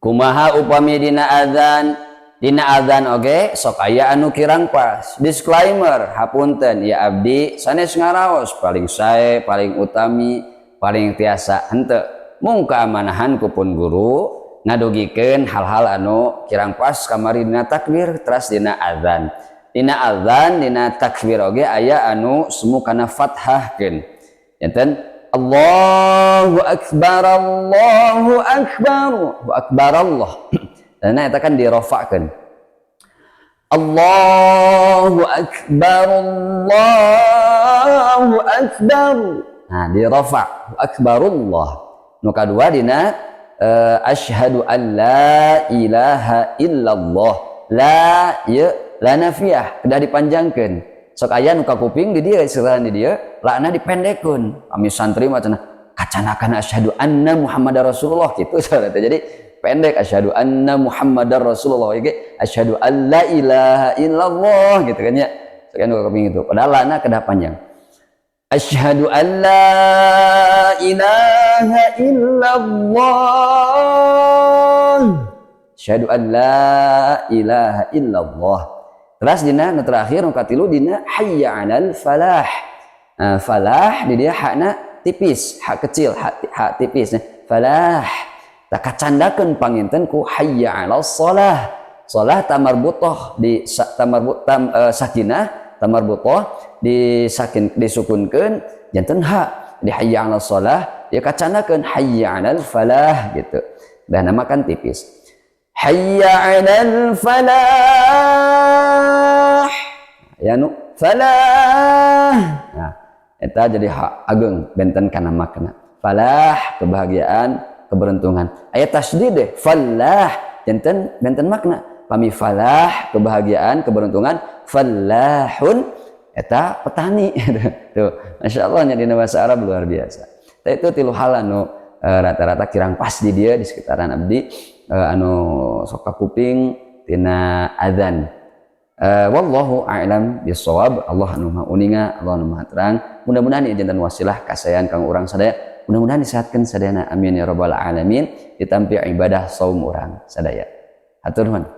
kumaha upami dina adzan oge sok aya anu kirang pas. Disclaimer hapunten ya abdi sanes ngaraos paling sae paling utami paling tiasa henteu mung kaamanahan kupun guru ngadugikeun hal-hal anu kirang pas kamari dina takbir teras dina adzan. Dina takbir oge aya anu semu kana fathahkeun enten Allahu akbar Allahu akbar wa akbar Allah dan eta kan dirofa'keun Allahu akbar Allahu akbar nah dirofa' akbarullah nu kadua dina asyhadu an la ilaha illallah la nafiyah kedah dipanjangkeun sok aya nu ka kuping di dieu seueuhan di dieu lakna dipendekkeun kami santri mah cenah kacanakan asyhadu anna muhammadar rasulullah kitu salah jadi pendek asyhadu anna muhammadar rasulullah ge asyhadu an la ilaha illallah gitu kan ya sok anu ka kuping itu padahal lakna kedah panjang asyhadu an la ilaha illallah asyhadu an la ilaha illallah. Teras dina nu terakhir nu katilu dina hayya 'alal falah. Falah di dia hakna tipis, hak kecil, hak tipis. Falah. Tak kacandakeun panginten ku hayya 'alas shalah. Shalah tamarbutah di sakinah tamarbutah disukunkeun janten ha di hayya 'alas shalah dia kacandakeun hayya 'alal falah gitu. Dan namakan tipis. Hayya 'alal falah ya nu falah nah eta jadi hak ageung benten kana makna falah kebahagiaan keberuntungan aya tasdid deh falah benten makna pami falah kebahagiaan keberuntungan falahun eta petani tuh masyaallah nya dina bahasa Arab luar biasa tah itu tilu hal anu rata-rata kirang pas di dia di sekitaran abdi anu sok kuping tina adzan wallahu a'lam bissawab Allah anu maha uninga Allah anu maha terang mudah-mudahan ieu janten wasilah kasayan kang urang sadaya mudah-mudahan disehatkeun sadayana amin ya rabbal alamin ditampi ibadah saum urang sadaya hatur nuhun.